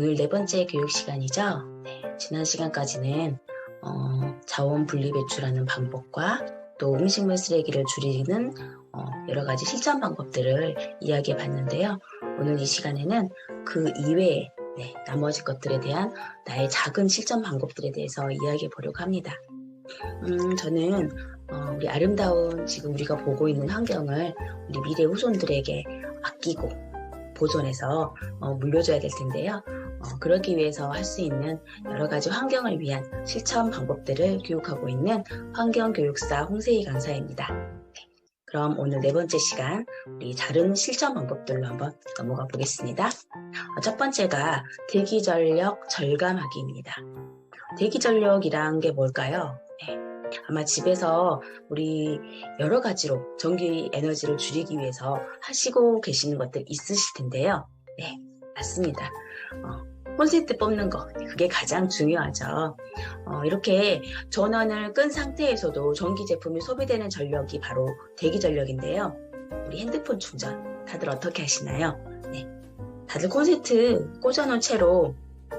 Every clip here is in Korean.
오늘 네 번째 교육 시간이죠. 네, 지난 시간까지는 자원 분리 배출하는 방법과 또 음식물 쓰레기를 줄이는 여러 가지 실천 방법들을 이야기해 봤는데요. 오늘 이 시간에는 그 이외에 나머지 것들에 대한 나의 작은 실천 방법들에 대해서 이야기해 보려고 합니다. 저는 우리 아름다운 지금 우리가 보고 있는 환경을 우리 미래 후손들에게 아끼고 보존해서 물려줘야 될 텐데요. 그러기 위해서 할 수 있는 여러 가지 환경을 위한 실천 방법들을 교육하고 있는 환경교육사 홍세희 강사입니다. 그럼 오늘 네 번째 시간 우리 다른 실천 방법들로 한번 넘어가 보겠습니다. 첫 번째가 대기전력 절감하기입니다. 대기전력이란 게 뭘까요? 아마 집에서 우리 여러 가지로 전기 에너지를 줄이기 위해서 하시고 계시는 것들 있으실 텐데요. 네, 맞습니다. 콘센트 뽑는 거, 그게 가장 중요하죠. 이렇게 전원을 끈 상태에서도 전기 제품이 소비되는 전력이 바로 대기 전력인데요. 우리 핸드폰 충전, 다들 어떻게 하시나요? 네, 다들 콘센트 꽂아놓은 채로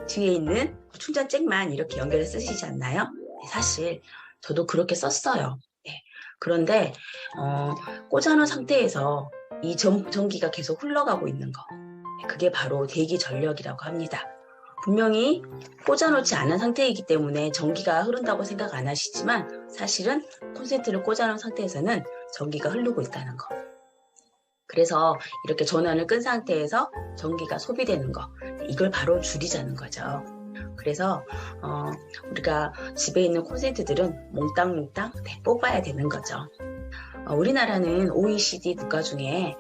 뒤에 있는 충전잭만 이렇게 연결해서 쓰시지 않나요? 네, 사실 저도 그렇게 썼어요. 네, 그런데 꽂아놓은 상태에서 이 전기가 계속 흘러가고 있는 거, 그게 바로 대기 전력이라고 합니다. 분명히 꽂아놓지 않은 상태이기 때문에 전기가 흐른다고 생각 안 하시지만 사실은 콘센트를 꽂아놓은 상태에서는 전기가 흐르고 있다는 거. 그래서 이렇게 전원을 끈 상태에서 전기가 소비되는 거, 이걸 바로 줄이자는 거죠. 그래서 우리가 집에 있는 콘센트들은 몽땅몽땅 뽑아야 되는 거죠. 우리나라는 OECD 국가 중에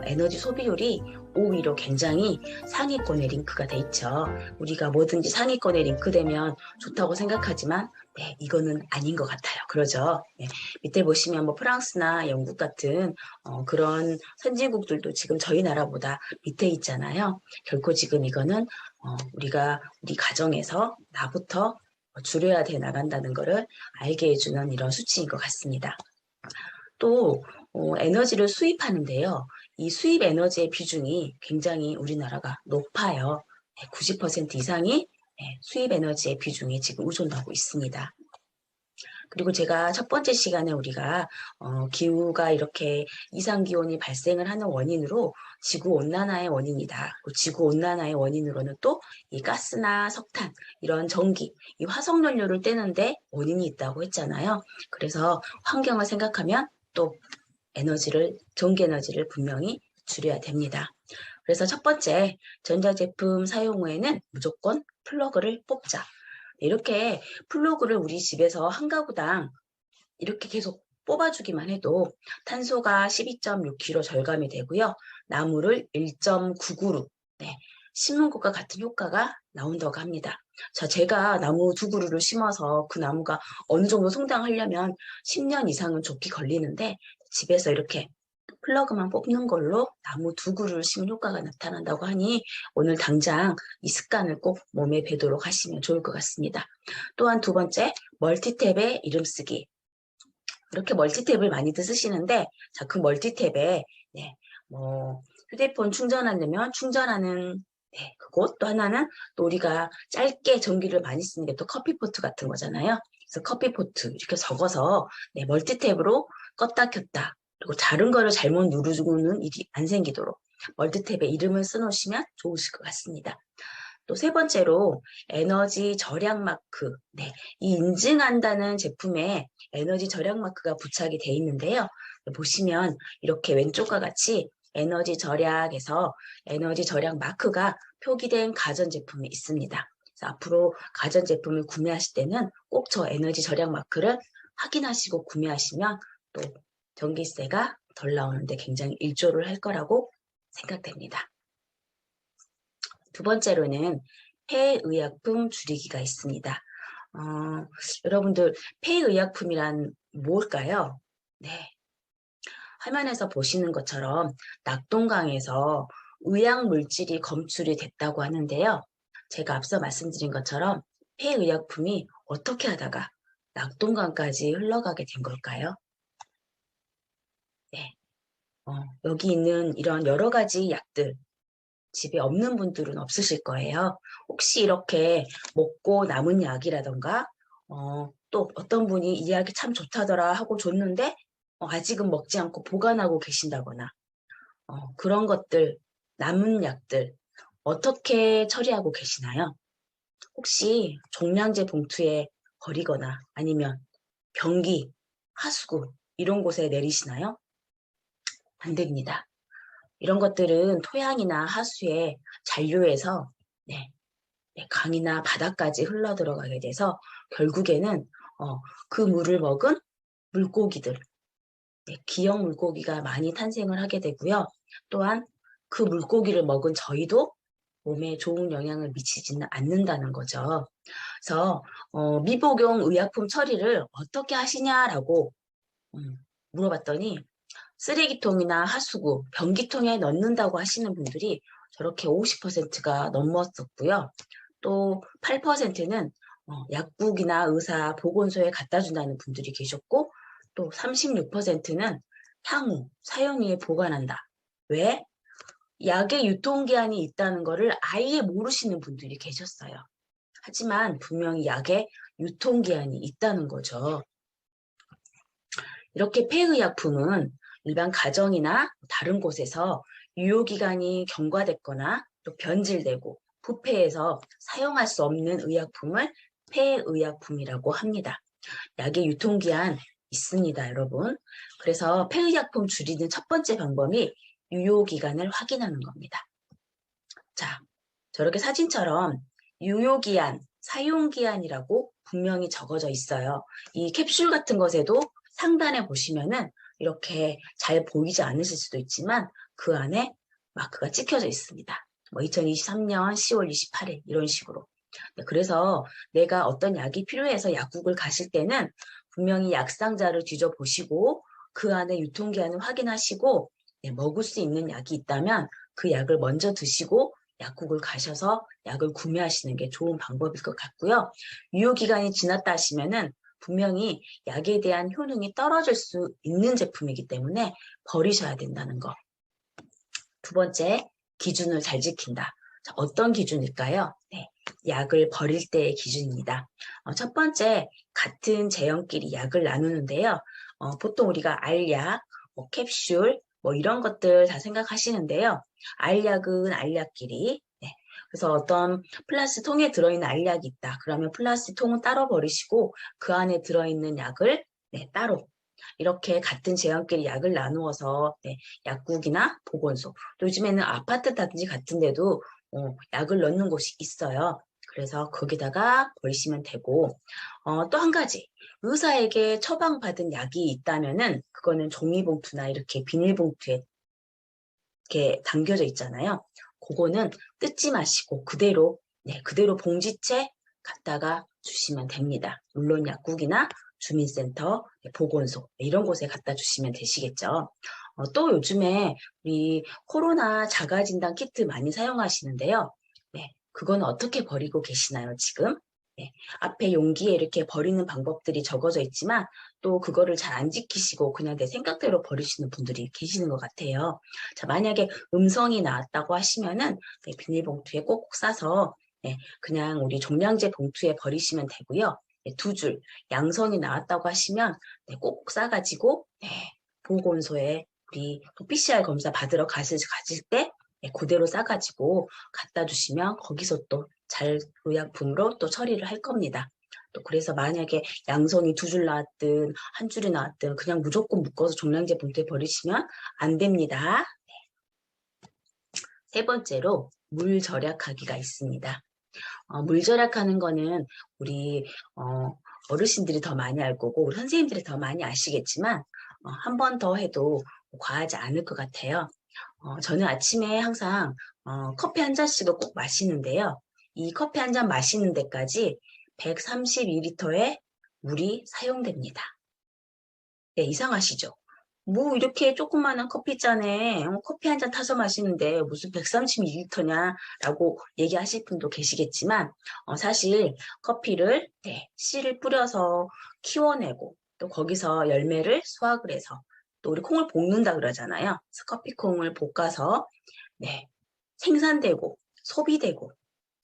에너지 소비율이 5위로 굉장히 상위권에 링크가 돼 있죠. 우리가 뭐든지 상위권에 링크되면 좋다고 생각하지만 네, 이거는 아닌 것 같아요. 그러죠. 네, 밑에 보시면 뭐 프랑스나 영국 같은 그런 선진국들도 지금 저희 나라보다 밑에 있잖아요. 결코 지금 이거는 우리가 우리 가정에서 나부터 줄여야 돼 나간다는 것을 알게 해주는 이런 수치인 것 같습니다. 또 에너지를 수입하는데요. 이 수입 에너지의 비중이 굉장히 우리나라가 높아요. 90% 이상이 수입 에너지의 비중이 지금 의존하고 있습니다. 그리고 제가 첫 번째 시간에 우리가 기후가 이렇게 이상기온이 발생을 하는 원인으로 지구온난화의 원인이다. 지구온난화의 원인으로는 또 이 가스나 석탄, 이런 전기, 이 화석연료를 떼는데 원인이 있다고 했잖아요. 그래서 환경을 생각하면 또 전기 에너지를 분명히 줄여야 됩니다. 그래서 첫 번째, 전자제품 사용 후에는 무조건 플러그를 뽑자. 이렇게 플러그를 우리 집에서 한 가구당 이렇게 계속 뽑아주기만 해도 탄소가 12.6kg 절감이 되고요. 나무를 1.9그루, 심은 것과 같은 효과가 나온다고 합니다. 자, 제가 나무 2그루를 심어서 그 나무가 어느 정도 성장하려면 10년 이상은 좋게 걸리는데 집에서 이렇게 플러그만 뽑는 걸로 나무 2그루를 심은 효과가 나타난다고 하니 오늘 당장 이 습관을 꼭 몸에 배도록 하시면 좋을 것 같습니다. 또한 두 번째, 멀티탭에 이름 쓰기. 이렇게 멀티탭을 많이들 쓰시는데 자, 그 멀티탭에 휴대폰 충전하려면 충전하는 그곳, 또 하나는 또 우리가 짧게 전기를 많이 쓰는 게 또 커피포트 같은 거잖아요. 그래서 커피포트 이렇게 적어서 멀티탭으로 껐다 켰다, 그리고 다른 거를 잘못 누르는 일이 안 생기도록 멀티탭에 이름을 써놓으시면 좋으실 것 같습니다. 또 세 번째로 에너지 절약 마크, 이 인증한다는 제품에 에너지 절약 마크가 부착이 돼 있는데요. 보시면 이렇게 왼쪽과 같이 에너지 절약에서 에너지 절약 마크가 표기된 가전제품이 있습니다. 그래서 앞으로 가전제품을 구매하실 때는 꼭 저 에너지 절약 마크를 확인하시고 구매하시면 또 전기세가 덜 나오는데 굉장히 일조를 할 거라고 생각됩니다. 두 번째로는 폐의약품 줄이기가 있습니다. 여러분들 폐의약품이란 뭘까요? 화면에서 보시는 것처럼 낙동강에서 의약물질이 검출이 됐다고 하는데요. 제가 앞서 말씀드린 것처럼 폐의약품이 어떻게 하다가 낙동강까지 흘러가게 된 걸까요? 여기 있는 이런 여러 가지 약들, 집에 없는 분들은 없으실 거예요. 혹시 이렇게 먹고 남은 약이라던가 또 어떤 분이 이 약이 참 좋다더라 하고 줬는데 아직은 먹지 않고 보관하고 계신다거나 그런 것들, 남은 약들 어떻게 처리하고 계시나요? 혹시 종량제 봉투에 버리거나 아니면 변기, 하수구 이런 곳에 내리시나요? 안 됩니다. 이런 것들은 토양이나 하수에 잔류해서 네, 강이나 바다까지 흘러 들어가게 돼서 결국에는 그 물을 먹은 물고기들, 기형 물고기가 많이 탄생을 하게 되고요. 또한 그 물고기를 먹은 저희도 몸에 좋은 영향을 미치지는 않는다는 거죠. 그래서 미복용 의약품 처리를 어떻게 하시냐라고 물어봤더니 쓰레기통이나 하수구, 변기통에 넣는다고 하시는 분들이 저렇게 50%가 넘었었고요. 또 8%는 약국이나 의사, 보건소에 갖다 준다는 분들이 계셨고 또 36%는 향후 사용 후에 보관한다. 왜? 약의 유통기한이 있다는 것을 아예 모르시는 분들이 계셨어요. 하지만 분명히 약에 유통기한이 있다는 거죠. 이렇게 폐의약품은 일반 가정이나 다른 곳에서 유효기간이 경과됐거나 또 변질되고 부패해서 사용할 수 없는 의약품을 폐의약품이라고 합니다. 약의 유통기한 있습니다, 여러분. 그래서 폐의약품 줄이는 첫 번째 방법이 유효기간을 확인하는 겁니다. 자, 저렇게 사진처럼 유효기한, 사용기한이라고 분명히 적어져 있어요. 이 캡슐 같은 것에도 상단에 보시면은 이렇게 잘 보이지 않으실 수도 있지만 그 안에 마크가 찍혀져 있습니다. 뭐 2023년 10월 28일 이런 식으로. 그래서 내가 어떤 약이 필요해서 약국을 가실 때는 분명히 약상자를 뒤져보시고 그 안에 유통기한을 확인하시고 먹을 수 있는 약이 있다면 그 약을 먼저 드시고 약국을 가셔서 약을 구매하시는 게 좋은 방법일 것 같고요. 유효기간이 지났다 하시면은 분명히 약에 대한 효능이 떨어질 수 있는 제품이기 때문에 버리셔야 된다는 거. 두 번째, 기준을 잘 지킨다. 자, 어떤 기준일까요? 네, 약을 버릴 때의 기준입니다. 첫 번째, 같은 제형끼리 약을 나누는데요. 보통 우리가 알약, 캡슐, 이런 것들 다 생각하시는데요. 알약은 알약끼리, 그래서 어떤 플라스틱 통에 들어있는 알약이 있다. 그러면 플라스틱 통은 따로 버리시고 그 안에 들어있는 약을 따로 이렇게 같은 제형끼리 약을 나누어서 약국이나 보건소, 또 요즘에는 아파트든지 같은 데도 약을 넣는 곳이 있어요. 그래서 거기다가 버리시면 되고 또 한 가지 의사에게 처방받은 약이 있다면은 그거는 종이봉투나 이렇게 비닐봉투에 이렇게 담겨져 있잖아요. 그거는 뜯지 마시고 그대로 그대로 봉지채 갖다가 주시면 됩니다. 물론 약국이나 주민센터, 보건소 이런 곳에 갖다 주시면 되시겠죠. 또 요즘에 우리 코로나 자가진단 키트 많이 사용하시는데요. 그건 어떻게 버리고 계시나요, 지금? 앞에 용기에 이렇게 버리는 방법들이 적어져 있지만 또 그거를 잘 안 지키시고 그냥 내 생각대로 버리시는 분들이 계시는 것 같아요. 자, 만약에 음성이 나왔다고 하시면은 비닐봉투에 꼭꼭 싸서 그냥 우리 종량제 봉투에 버리시면 되고요. 두 줄, 양성이 나왔다고 하시면 꼭꼭 싸가지고 보건소에 우리 또 PCR 검사 받으러 가실 때 그대로 싸가지고 갖다 주시면 거기서 또 잘 의약품으로 또 처리를 할 겁니다. 또 그래서 만약에 양성이 두 줄 나왔든 한 줄이 나왔든 그냥 무조건 묶어서 종량제 봉투에 버리시면 안 됩니다. 세 번째로 물 절약하기가 있습니다. 물 절약하는 거는 우리 어르신들이 더 많이 알 거고 우리 선생님들이 더 많이 아시겠지만 한 번 더 해도 과하지 않을 것 같아요. 저는 아침에 항상 커피 한 잔씩을 꼭 마시는데요. 이 커피 한 잔 마시는 데까지 132리터의 물이 사용됩니다. 네, 이상하시죠? 뭐 이렇게 조그마한 커피잔에 커피 한 잔 타서 마시는데 무슨 132리터냐라고 얘기하실 분도 계시겠지만 사실 커피를 씨를 뿌려서 키워내고 또 거기서 열매를 수확을 해서 또 우리 콩을 볶는다 그러잖아요. 그래서 커피콩을 볶아서 생산되고 소비되고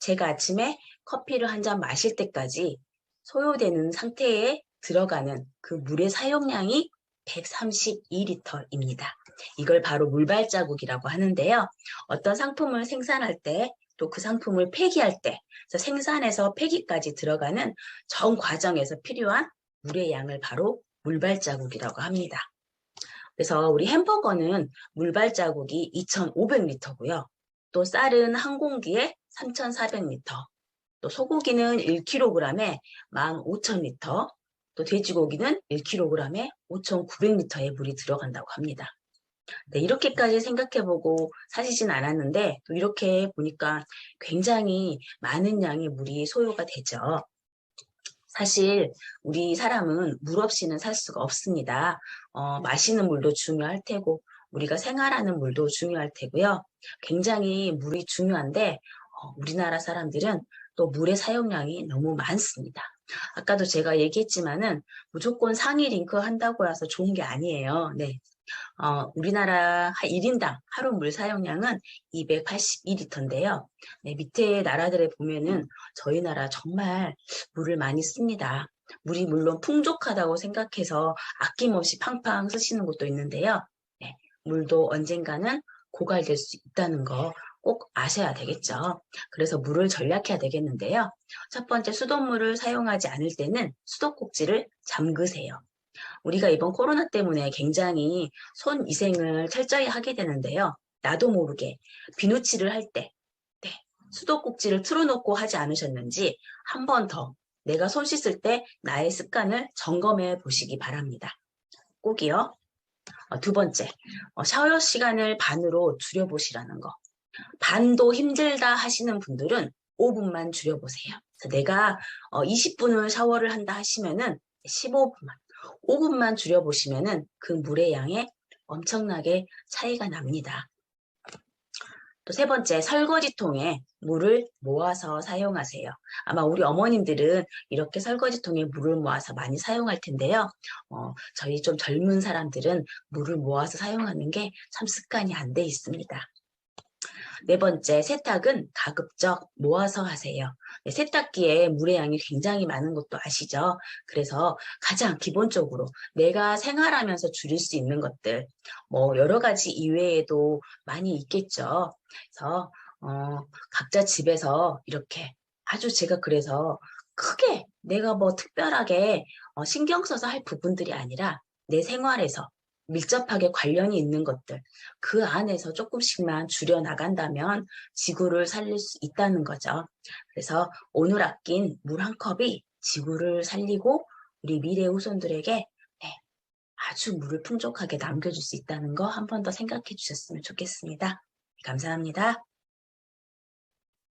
제가 아침에 커피를 한 잔 마실 때까지 소요되는 상태에 들어가는 그 물의 사용량이 132리터입니다. 이걸 바로 물발자국이라고 하는데요. 어떤 상품을 생산할 때 또 그 상품을 폐기할 때 생산에서 폐기까지 들어가는 전 과정에서 필요한 물의 양을 바로 물발자국이라고 합니다. 그래서 우리 햄버거는 물발자국이 2,500리터고요. 또 쌀은 한 공기에 3,400리터, 또 소고기는 1kg에 15,000리터, 또 돼지고기는 1kg에 5,900리터의 물이 들어간다고 합니다. 네, 이렇게까지 생각해보고 사시진 않았는데 또 이렇게 보니까 굉장히 많은 양의 물이 소요가 되죠. 사실 우리 사람은 물 없이는 살 수가 없습니다. 마시는 물도 중요할 테고 우리가 생활하는 물도 중요할 테고요. 굉장히 물이 중요한데 우리나라 사람들은 또 물의 사용량이 너무 많습니다. 아까도 제가 얘기했지만은 무조건 상위 링크 한다고 해서 좋은 게 아니에요. 네. 우리나라 1인당 하루 물 사용량은 282리터인데요. 네, 밑에 나라들에 보면은 저희 나라 정말 물을 많이 씁니다. 물이 물론 풍족하다고 생각해서 아낌없이 팡팡 쓰시는 곳도 있는데요. 네, 물도 언젠가는 고갈될 수 있다는 거 꼭 아셔야 되겠죠. 그래서 물을 절약해야 되겠는데요. 첫 번째, 수돗물을 사용하지 않을 때는 수도꼭지를 잠그세요. 우리가 이번 코로나 때문에 굉장히 손 위생을 철저히 하게 되는데요. 나도 모르게 비누칠을 할 때 수도꼭지를 틀어놓고 하지 않으셨는지 한 번 더 내가 손 씻을 때 나의 습관을 점검해 보시기 바랍니다. 꼭이요. 두 번째, 샤워 시간을 반으로 줄여보시라는 거. 반도 힘들다 하시는 분들은 5분만 줄여보세요. 내가 20분을 샤워를 한다 하시면은 15분만, 5분만 줄여보시면은 그 물의 양에 엄청나게 차이가 납니다. 또 세 번째, 설거지통에 물을 모아서 사용하세요. 아마 우리 어머님들은 이렇게 설거지통에 물을 모아서 많이 사용할 텐데요. 저희 좀 젊은 사람들은 물을 모아서 사용하는 게 참 습관이 안 돼 있습니다. 네 번째, 세탁은 가급적 모아서 하세요. 네, 세탁기에 물의 양이 굉장히 많은 것도 아시죠? 그래서 가장 기본적으로 내가 생활하면서 줄일 수 있는 것들, 뭐 여러 가지 이외에도 많이 있겠죠. 그래서 각자 집에서 이렇게 아주 제가 그래서 크게 내가 뭐 특별하게 신경 써서 할 부분들이 아니라 내 생활에서 밀접하게 관련이 있는 것들, 그 안에서 조금씩만 줄여나간다면 지구를 살릴 수 있다는 거죠. 그래서 오늘 아낀 물 한 컵이 지구를 살리고 우리 미래 후손들에게 아주 물을 풍족하게 남겨줄 수 있다는 거 한 번 더 생각해 주셨으면 좋겠습니다. 감사합니다.